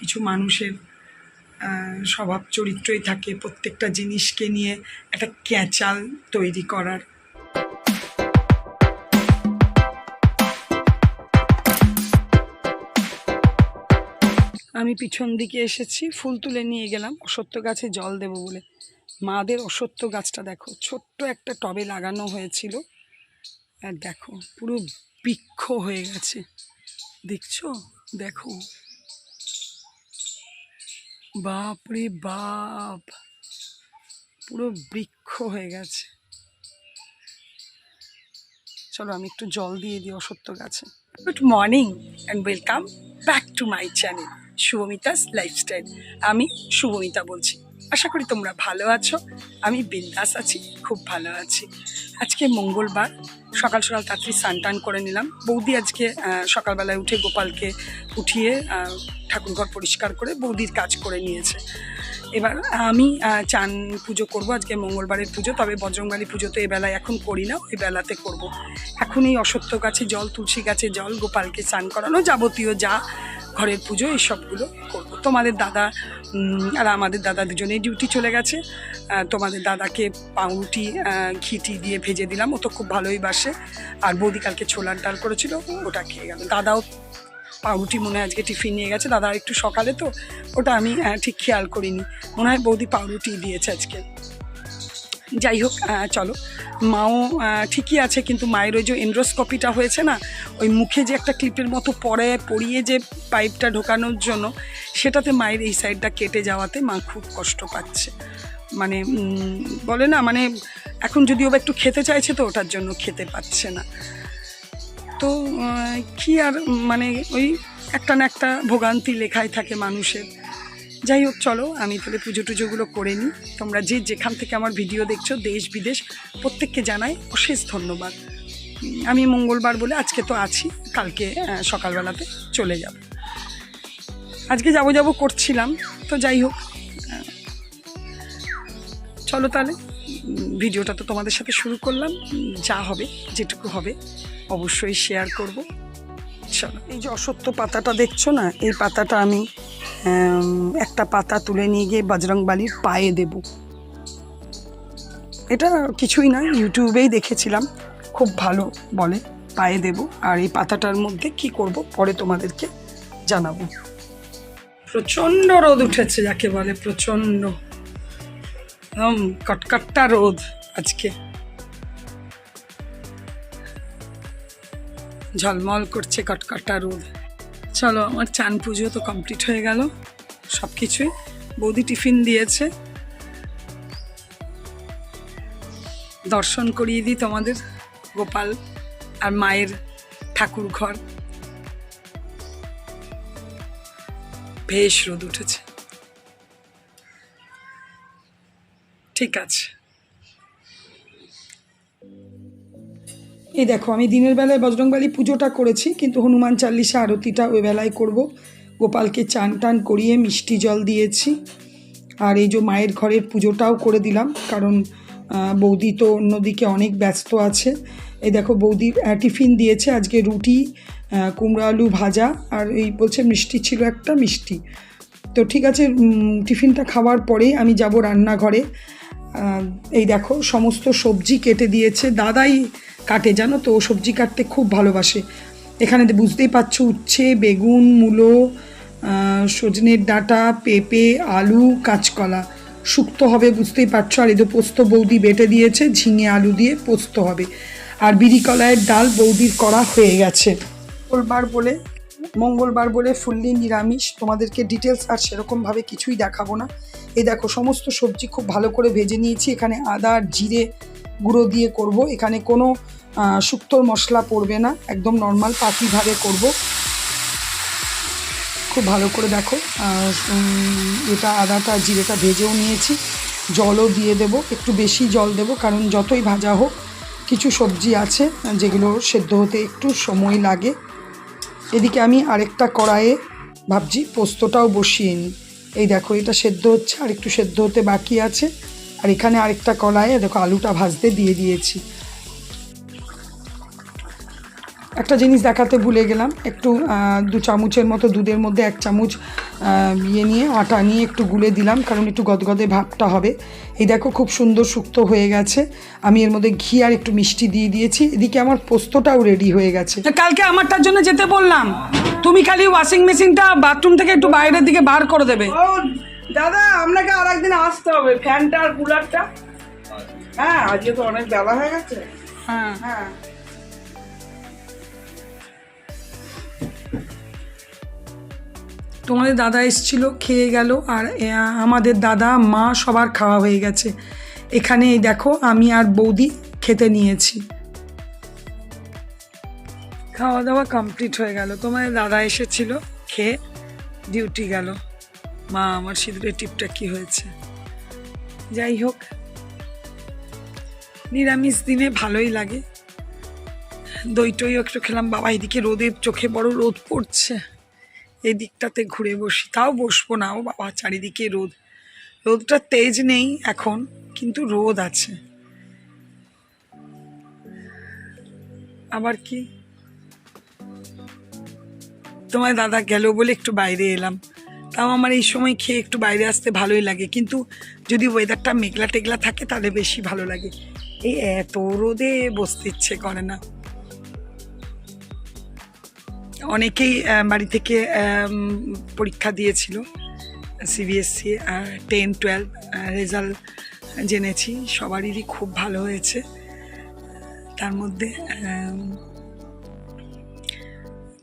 কিছু মানুষের স্বভাব চরিত্রই থাকে প্রত্যেকটা জিনিসকে নিয়ে একটা ক্যাচাল তৈরি করার। আমি পিছন দিকে এসেছি, ফুল তুলে নিয়ে গেলাম অশ্বত্থ গাছে জল দেব বলে। মাদের অশ্বত্থ গাছটা দেখো, ছোট্ট একটা টবে লাগানো হয়েছিল, আর দেখো পুরো বৃক্ষ হয়ে গেছে। দেখছো? দেখো, বাপ রে বাপ, পুরো বৃক্ষ হয়ে গেছে। চলো আমি একটু জল দিয়ে দিই অশ্বত্থ গাছে। Good morning and welcome back to my channel Shubhamita's lifestyle. আমি শুভমিতা বলছি। আশা করি তোমরা ভালো আছো। আমি বিন্দাস আছি, খুব ভালো আছি। আজকে মঙ্গলবার, সকাল সকাল তাড়াতাড়ি স্নান টান করে নিলাম। বৌদি আজকে সকালবেলায় উঠে গোপালকে উঠিয়ে ঠাকুরঘর পরিষ্কার করে বৌদির কাজ করে নিয়েছে। এবার আমি চান পুজো করব, আজকে মঙ্গলবারের পুজো। তবে বজরংবলী পুজো তো এবেলায় এখন করি না, ওই বেলাতে করব। এখন এই অশ্বত্থ গাছে জল, তুলসী গাছে জল, গোপালকে চান করানো, যাবতীয় যা ঘরের পুজো এইসবগুলো করব। তোমাদের দাদা আর আমাদের দাদা দুজনেই ডিউটি চলে গেছে। তোমাদের দাদাকে পাউরুটি ঘিটি দিয়ে ভেজে দিলাম, ও তো খুব ভালোই বাসে। আর বৌদি কালকে ছোলার ডাল করেছিল, ওটা খেয়ে গেল। দাদাও পাউরুটি মনে হয় আজকে টিফিন নিয়ে গেছে, দাদা একটু সকালে তো, ওটা আমি ঠিক খেয়াল করিনি। মনে হয় বৌদি পাউরুটি দিয়েছে আজকে। যাই হোক, চলো। মাও ঠিকই আছে, কিন্তু মায়ের ওই যে এন্ড্রোস্কোপিটা হয়েছে না, ওই মুখে যে একটা ক্লিপের মতো পরিয়ে যে পাইপটা ঢোকানোর জন্য, সেটাতে মায়ের এই সাইডটা কেটে যাওয়াতে মা খুব কষ্ট পাচ্ছে। মানে বলে না, মানে এখন যদিও বা একটু খেতে চাইছে, তো ওটার জন্য খেতে পাচ্ছে না। তো কি আর, মানে ওই একটা না একটা ভোগান্তি লেখাই থাকে মানুষের। যাই হোক, চলো আমি তাহলে পুজো টুজোগুলো করে নিই। তোমরা যে যেখান থেকে আমার ভিডিও দেখছো, দেশ বিদেশ, প্রত্যেককে জানাই অশেষ ধন্যবাদ। আমি মঙ্গলবার বলে আজকে তো আছি, কালকে সকালবেলাতে চলে যাব। আজকে যাব করছিলাম, তো যাই হোক, চলো তাহলে ভিডিওটা তো তোমাদের সাথে শুরু করলাম। যা হবে, যেটুকু হবে অবশ্যই শেয়ার করব। চলো, এই যে অশ্বত্থ পাতাটা দেখছো না, এই পাতাটা আমি একটা পাতা তুলে নিয়ে গিয়ে বজরংবলীর পায়ে দেব। এটা কিছুই না, ইউটিউবেই দেখেছিলাম, খুব ভালো বলে পায়ে দেব। আর এই পাতাটার মধ্যে কি করব পরে তোমাদেরকে জানাবো। প্রচণ্ড রোদ উঠেছে, যাকে বলে প্রচণ্ড, একদম কটকট্টা রোদ আজকে, ঝলমল করছে কটকট্টা রোদ। চলো, আমার চান পুজো তো কমপ্লিট হয়ে গেল সব কিছুই। বৌদি টিফিন দিয়েছে, দর্শন করিয়ে দিই তোমাদের গোপাল আর মায়ের ঠাকুর ঘর। বেশ রোদ উঠেছে, ঠিক আছে। এই দেখো, আমি দিনের বেলায় বজরংবলী পুজোটা করেছি, কিন্তু হনুমান চাল্লিশা আরতিটা ওই বেলায় করব। গোপালকে চান টান করিয়ে মিষ্টি জল দিয়েছি। আর এই যে মায়ের ঘরের পুজোটাও করে দিলাম, কারণ বৌদি তো অন্যদিকে অনেক ব্যস্ত আছে। এই দেখো, বৌদির টিফিন দিয়েছে আজকে রুটি, কুমড়ো আলু ভাজা, আর এই বলছে মিষ্টি ছিল একটা, মিষ্টি। তো ঠিক আছে, টিফিনটা খাওয়ার পরেই আমি যাব রান্নাঘরে। এই দেখো, সমস্ত সবজি কেটে দিয়েছে, দাদাই কাটে, জানো তো, ও সবজি কাটতে খুব ভালোবাসে। এখানে বুঝতেই পারছো, উচ্ছে, বেগুন, মূলো, সজনের ডাঁটা, পেঁপে, আলু, কাঁচকলা শুক্তো হবে, বুঝতেই পারছো। আর এই তো পোস্ত বৌদি বেটে দিয়েছে, ঝিঙে আলু দিয়ে পোস্ত হবে। আর বিরি কলাইয়ের ডাল বৌদির করা হয়ে গেছে। মঙ্গলবার বলে ফুললি নিরামিষ, তোমাদেরকে ডিটেলস আর সেরকমভাবে কিছুই দেখাবো না। এই দেখো, সমস্ত সবজি খুব ভালো করে ভেজে নিয়েছি। এখানে আদা আর জিরে গুঁড়ো দিয়ে করব, এখানে কোনো শুক্তোর মশলা পড়বে না, একদম নর্মাল পাতিভাবে করব। খুব ভালো করে দেখো, এটা আদাটা জিরেটা ভেজেও নিয়েছি। জলও দিয়ে দেব, একটু বেশি জল দেব, কারণ যতই ভাজা হোক কিছু সবজি আছে যেগুলো সেদ্ধ হতে একটু সময় লাগে। এদিকে আমি আরেকটা কড়াইয়ে ভাবছি পোস্তটাও বসিয়ে নিই। এই দেখো, এটা সেদ্ধ হচ্ছে, আর একটু সেদ্ধ হতে বাকি আছে। আর এখানে আরেকটা কড়াইয়ে দেখো আলুটা ভাজতে দিয়ে দিয়েছি। একটা জিনিস দেখাতে ভুলে গেলাম, একটু 2 চামচের মতো দুধের মধ্যে 1 চামচ নিয়ে আটা নিয়ে একটু গুলে দিলাম, কারণ একটু গদগদে ভাবটা হবে। এই দেখো খুব সুন্দর শুক্তো হয়ে গেছে। আমি এর মধ্যে ঘি আর একটু মিষ্টি দিয়ে দিয়েছি। এদিকে আমার পোস্তটাও রেডি হয়ে গেছে। কালকে আমারটার জন্য যেতে বললাম, তুমি খালি ওয়াশিং মেশিনটা বাথরুম থেকে একটু বাইরের দিকে বার করে দেবে। ও দাদা, আপনাকে আর একদিন আসতে হবে, ফ্যানটা আর কুলারটা। হ্যাঁ, আজকে তো অনেক বেলা হয়ে গেছে। হ্যাঁ হ্যাঁ, তোমাদের দাদা এসেছিল, খেয়ে গেল, আর আমাদের দাদা মা সবার খাওয়া হয়ে গেছে। এখানে এই দেখো আমি আর বৌদি খেতে নিয়েছি। খাওয়া দাওয়া কমপ্লিট হয়ে গেল। তোমাদের দাদা এসেছিল, খেয়ে ডিউটি গেল। মা আমার সিঁদুরের টিপটা কি হয়েছে। যাই হোক, নিরামিষ দিনে ভালোই লাগে। দই টইও একটু খেলাম। বাবা, এদিকে রোদের চোখে বড় রোদ পড়ছে, এই দিকটাতে ঘুরে বসি। তাও বসবো না, ও বাবা চারিদিকে রোদ। রোদটা তেজ নেই এখন, কিন্তু রোদ আছে। আবার কি, তোমার দাদা গেল বলে একটু বাইরে এলাম। তাও আমার এই সময় খেয়ে একটু বাইরে আসতে ভালোই লাগে, কিন্তু যদি ওয়েদারটা মেঘলা টেঘলা থাকে তাহলে বেশি ভালো লাগে। এই এত রোদে বসতে ইচ্ছে করে না। অনেকেই বাড়ি থেকে পরীক্ষা দিয়েছিল, সিবিএসসি 10-12 রেজাল্ট জেনেছি, সবারই খুব ভালো হয়েছে। তার মধ্যে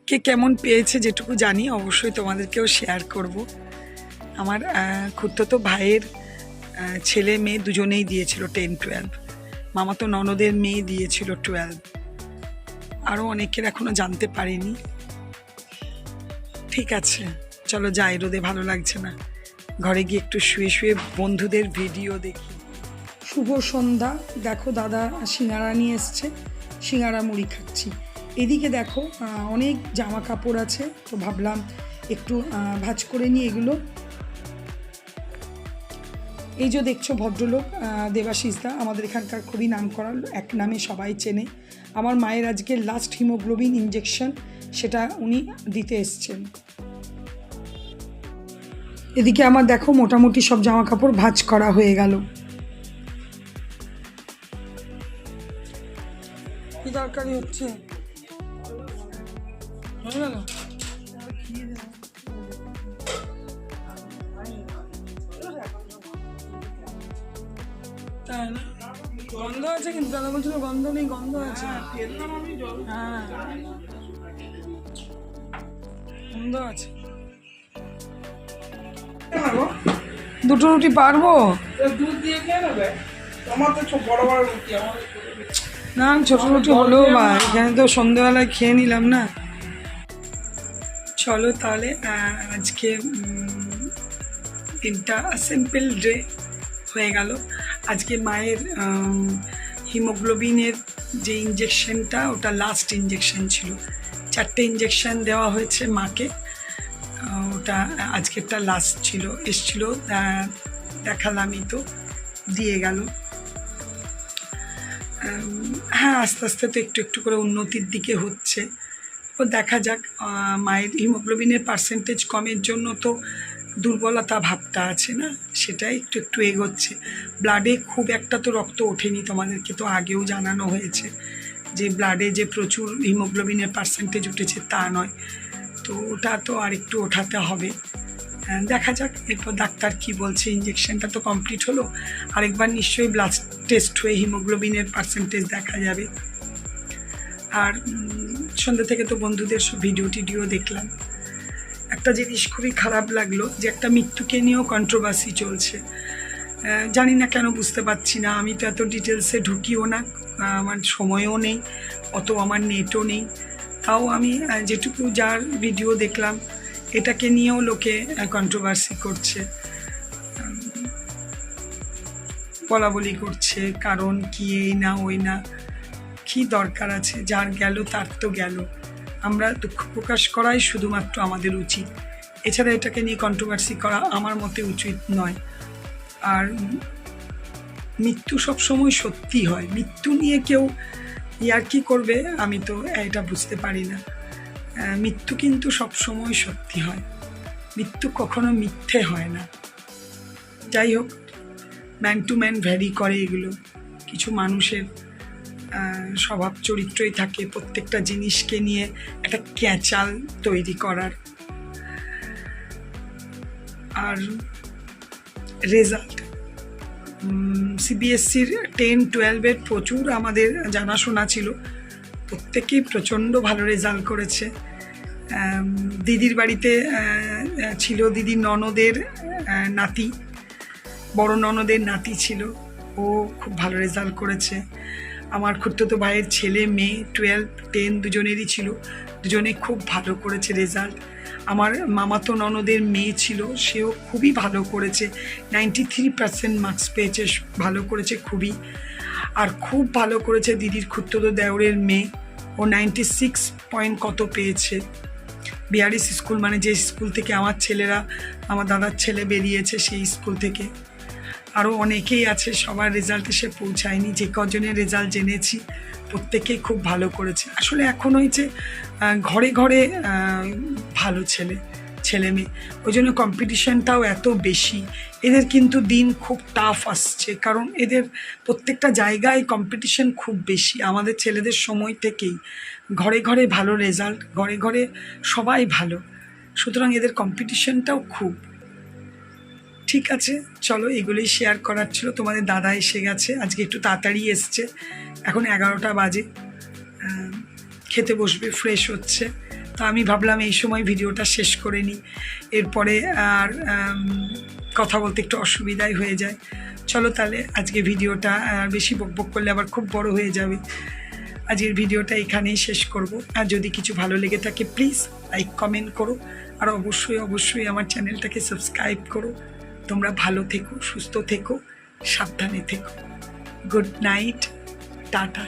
কে কেমন পেয়েছে যেটুকু জানি অবশ্যই তোমাদেরকেও শেয়ার করব। আমার খুড়তো ভাইয়ের ছেলে মেয়ে দুজনেই দিয়েছিল 10-12, মামাতো ননদের মেয়ে দিয়েছিল 12, আরও অনেকের এখনো জানতে পারিনি। ঠিক আছে, চলো যাই, রোদে ভালো লাগছে না। ঘরে গিয়ে একটু শুয়ে শুয়ে বন্ধুদের ভিডিও দেখি। শুভ সন্ধ্যা। দেখো দাদা সিঙ্গারা নিয়ে এসছে, সিঙ্গারা মুড়ি খাচ্ছি। এদিকে দেখো অনেক জামা কাপড় আছে, তো ভাবলাম একটু ভাঁজ করে নিই এগুলো। এই যে দেখছো ভদ্রলোক দেবাশিস দা, আমাদের এখানকার খুবই নামকরা, এক নামে সবাই চেনে। আমার মায়ের আজকে লাস্ট হিমোগ্লোবিন ইঞ্জেকশন, সেটা উনি দিতে এসছেন। এদিকে আমার দেখো মোটামুটি সব জামা কাপড় ভাঁজ করা হয়ে গেল। কি দরকারি হচ্ছে, হয়ে গেল। তাই না, গন্ধ আছে, কিন্তু দাদা বলছিল গন্ধ নেই, গন্ধ আছে। হ্যাঁ, গন্ধ আছে। দুটো রুটি পারবো? দুধ দিয়ে খেয়ে নেবে। তোমার তো বড় বড় রুটি, আমার না ছোট রুটি হলেও বা এখানে তো সন্ধ্যেবেলায় খেয়ে নিলাম না। চলো তাহলে আজকে দিনটা সিম্পল ডে হয়ে গেল। আজকে মায়ের হিমোগ্লোবিনের যে ইঞ্জেকশনটা, ওটা লাস্ট ইঞ্জেকশন ছিল। 4টে ইঞ্জেকশন দেওয়া হয়েছে মাকে, ওটা আজকেরটা লাস্ট ছিল। এসছিল, দেখালামই তো, দিয়ে গেল। হ্যাঁ, আস্তে আস্তে তো একটু একটু করে উন্নতির দিকে হচ্ছে। ও দেখা যাক। মায়ের হিমোগ্লোবিনের পার্সেন্টেজ কমের জন্য তো দুর্বলতা ভাবটা আছে না, সেটাই একটু একটু এগোচ্ছে। ব্লাডে খুব একটা তো রক্ত ওঠেনি, তোমাদেরকে তো আগেও জানানো হয়েছে যে ব্লাডে যে প্রচুর হিমোগ্লোবিনের পার্সেন্টেজ উঠেছে তা নয়, তো ওটা তো আর একটু ওঠাতে হবে। দেখা যাক এরপর ডাক্তার কি বলছে। ইঞ্জেকশনটা তো কমপ্লিট হলো, আরেকবার নিশ্চয়ই ব্লাড টেস্ট হয়ে হিমোগ্লোবিনের পার্সেন্টেজ দেখা যাবে। আর সন্ধ্যা থেকে তো বন্ধুদের সব ভিডিও টিডিও দেখলাম। একটা জিনিস খুবই খারাপ লাগলো, যে একটা মৃত্যুকে নিয়েও কন্ট্রোভার্সি চলছে। জানি না কেন, বুঝতে পারছি না। আমি তো এত ডিটেলসে ঢুকিও না, আমার সময়ও নেই, অত আমার নেটও নেই। তাও আমি যেটুকু যার ভিডিও দেখলাম, এটাকে নিয়েও লোকে কন্ট্রোভার্সি করছে, বলা বলি করছে, কারণ কি এই না ওই না। কি দরকার আছে, যার গেল তার তো গেল। আমরা দুঃখ প্রকাশ করাই শুধুমাত্র আমাদের উচিত, এছাড়া এটাকে নিয়ে কন্ট্রোভার্সি করা আমার মতে উচিত নয়। আর মৃত্যু সবসময় সত্যি হয়, মৃত্যু নিয়ে কেউ ইয়ার কি করবে আমি তো এটা বুঝতে পারি না। মৃত্যু কিন্তু সবসময় সত্যি হয়, মৃত্যু কখনো মিথ্যে হয় না। যাই হোক, ম্যান টু ম্যান ভ্যারি করে এগুলো। কিছু মানুষের স্বভাব চরিত্রই থাকে প্রত্যেকটা জিনিসকে নিয়ে একটা ক্যাচাল তৈরি করার। আর রেজাল্ট সিবিএসসির 10-12-এর প্রচুর আমাদের জানাশোনা ছিল, প্রত্যেকেই প্রচণ্ড ভালো রেজাল্ট করেছে। দিদির বাড়িতে ছিল দিদির ননদের নাতি, বড় ননদের নাতি ছিল, ও খুব ভালো রেজাল্ট করেছে। আমার খুড়তুতো ভাইয়ের ছেলে মেয়ে 12-10 দুজনেরই ছিল, দুজনে খুব ভালো করেছে রেজাল্ট। আমার মামাতো ননদের মেয়ে ছিল, সেও খুবই ভালো করেছে, 93% মার্কস পেয়েছে, ভালো করেছে খুবই। আর খুব ভালো করেছে দিদির খুড়তুতো দেওরের মেয়ে, ও 96 পয়েন্ট কত পেয়েছে। বিহারিস স্কুল, মানে যে স্কুল থেকে আমার ছেলেরা, আমার দাদার ছেলে বেরিয়েছে সেই স্কুল থেকে। আরও অনেকেই আছে, সবার রেজাল্ট এসে পৌঁছায়নি। যে কজনের রেজাল্ট জেনেছি প্রত্যেকেই খুব ভালো করেছে। আসলে এখন হয়েছে ঘরে ঘরে ভালো ছেলে মেয়ে, ওই জন্য কম্পিটিশানটাও এত বেশি। এদের কিন্তু দিন খুব টাফ আসছে, কারণ এদের প্রত্যেকটা জায়গায় কম্পিটিশান খুব বেশি। আমাদের ছেলেদের সময় থেকেই ঘরে ঘরে ভালো রেজাল্ট, ঘরে ঘরে সবাই ভালো, সুতরাং এদের কম্পিটিশানটাও খুব। ঠিক আছে, চলো এগুলোই শেয়ার করার ছিল। তোমাদের দাদা এসে গেছে, আজকে একটু তাড়াতাড়ি এসছে, এখন 11টা বাজে, খেতে বসবে, ফ্রেশ হচ্ছে। তো আমি ভাবলাম এই সময় ভিডিওটা শেষ করে নিই, এরপরে আর কথা বলতে একটু অসুবিধাই হয়ে যায়। চলো তাহলে আজকে ভিডিওটা বেশি বকবক করলে আবার খুব বড় হয়ে যাবে। আজকের ভিডিওটা এখানেই শেষ করব। আর যদি কিছু ভালো লেগে থাকে প্লিজ লাইক কমেন্ট করো, আর অবশ্যই আমার চ্যানেলটাকে সাবস্ক্রাইব করো। তোমরা ভালো থেকো, সুস্থ থেকো, সাবধানে থেকো। Good night, tata.